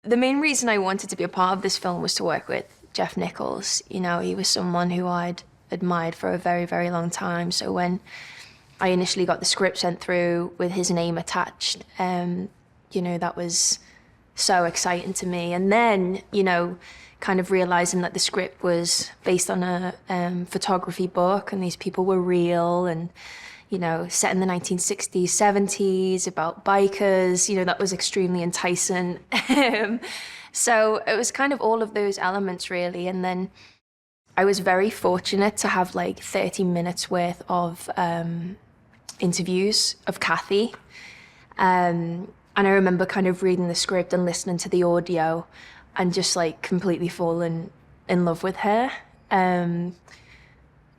The main reason I wanted to be a part of this film was to work with Nichols. You know, he was someone who I'd admired for a very, very long time. So when I initially got the script sent through with his name attached, you know, that was so exciting to me. And then, you know, kind of realizing that the script was based on a photography book and these people were real and, you know, set in the 1960s, 70s, about bikers, you know, that was extremely enticing. So it was kind of all of those elements, really. And then I was very fortunate to have like 30 minutes worth of interviews of Kathy. And I remember kind of reading the script and listening to the audio and just like completely falling in love with her.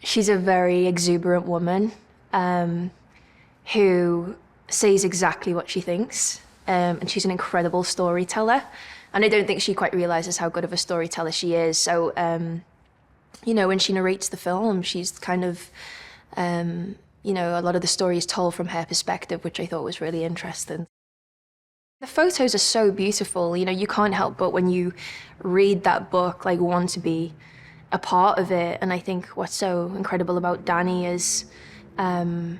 She's a very exuberant woman who says exactly what she thinks. And she's an incredible storyteller. And I don't think she quite realizes how good of a storyteller she is. So, you know, when she narrates the film, she's kind of, you know, a lot of the story is told from her perspective, which I thought was really interesting. The photos are so beautiful, you know, you can't help but when you read that book, like, want to be a part of it. And I think what's so incredible about Danny is, you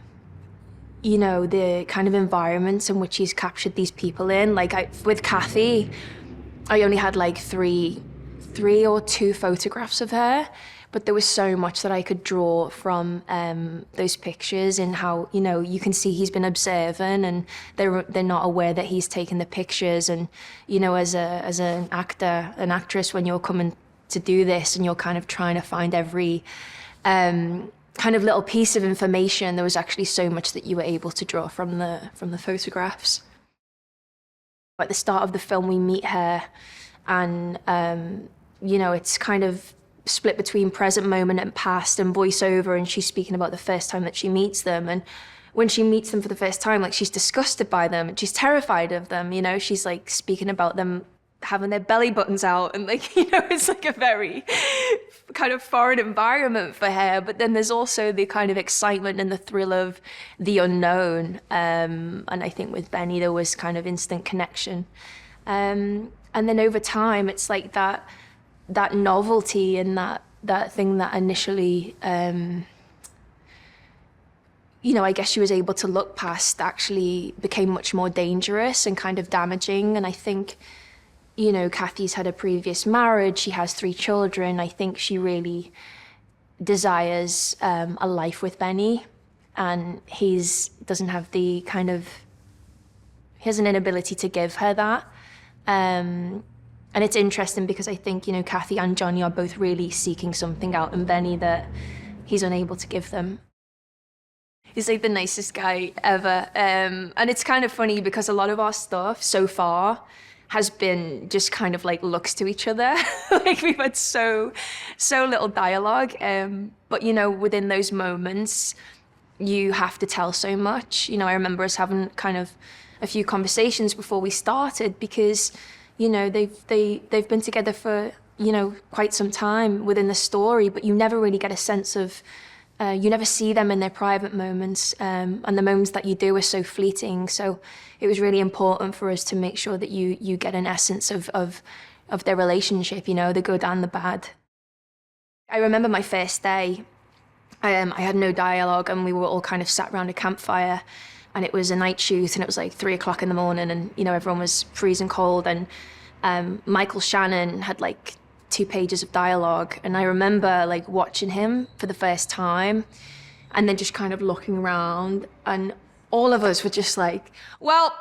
know, the kind of environments in which he's captured these people in. Like, with Kathy, I only had like three or two photographs of her, but there was so much that I could draw from those pictures and how, you know, you can see he's been observant and they're not aware that he's taken the pictures. And, you know, as an actor, an actress, when you're coming to do this and you're kind of trying to find every kind of little piece of information, there was actually so much that you were able to draw from the photographs. At the start of the film, we meet her and, you know, it's kind of split between present moment and past and voiceover, and she's speaking about the first time that she meets them. And when she meets them for the first time, like, she's disgusted by them and she's terrified of them, you know, she's like speaking about them having their belly buttons out and, like, you know, it's like a very kind of foreign environment for her. But then there's also the kind of excitement and the thrill of the unknown. And I think with Benny, there was kind of instant connection. And then over time, it's like that novelty and that thing that initially, you know, I guess she was able to look past actually became much more dangerous and kind of damaging. And I think, you know, Kathy's had a previous marriage, she has 3 children. I think she really desires a life with Benny, and doesn't have the kind of, he has an inability to give her that. And it's interesting because I think, you know, Kathy and Johnny are both really seeking something out in Benny that he's unable to give them. He's like the nicest guy ever. And it's kind of funny because a lot of our stuff so far has been just kind of like looks to each other. Like, we've had so little dialogue. But, you know, within those moments, you have to tell so much. You know, I remember us having kind of a few conversations before we started because, you know, they've been together for, you know, quite some time within the story, but you never really get a sense of, you never see them in their private moments, and the moments that you do are so fleeting. So it was really important for us to make sure that you get an essence of their relationship, you know, the good and the bad. I remember my first day, I had no dialogue and we were all kind of sat around a campfire, and it was a night shoot and it was like 3 o'clock in the morning and, you know, everyone was freezing cold, and Shannon had like 2 pages of dialogue, and I remember like watching him for the first time and then just kind of looking around, and all of us were just like, well,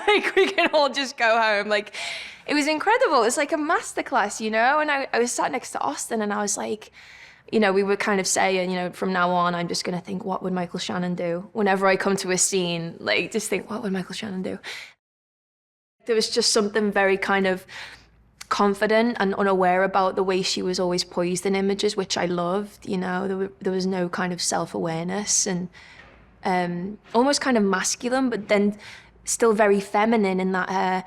like, we can all just go home. Like, it was incredible. It was like a masterclass, you know? And I was sat next to Austin and I was like, you know, we were kind of saying, you know, from now on, I'm just gonna think, what would Michael Shannon do? Whenever I come to a scene, like, just think, what would Michael Shannon do? There was just something very kind of confident and unaware about the way she was always poised in images, which I loved, you know. There was no kind of self-awareness, and almost kind of masculine, but then still very feminine in that her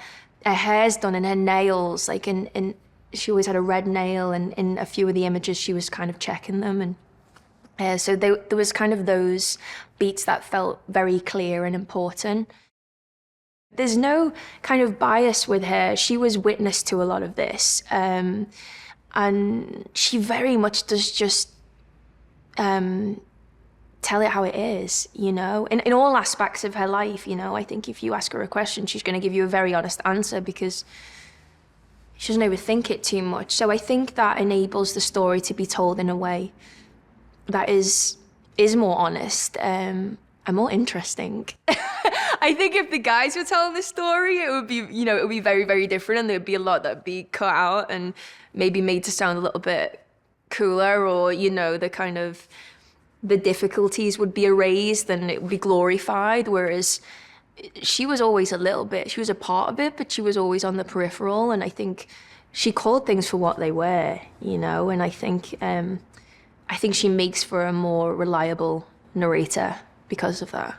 hair's done and her nails, like, in she always had a red nail, and in a few of the images she was kind of checking them, and so there was kind of those beats that felt very clear and important. There's no kind of bias with her. She was witness to a lot of this. And she very much does just tell it how it is, you know, in all aspects of her life, you know. I think if you ask her a question, she's going to give you a very honest answer because she doesn't overthink it too much. So I think that enables the story to be told in a way that is more honest and more interesting. I think if the guys were telling the story, it would be, you know, it would be very, very different, and there would be a lot that would be cut out and maybe made to sound a little bit cooler, or, you know, the difficulties would be erased and it would be glorified, whereas she was always she was a part of it, but she was always on the peripheral, and I think she called things for what they were, you know, and I think she makes for a more reliable narrator because of that.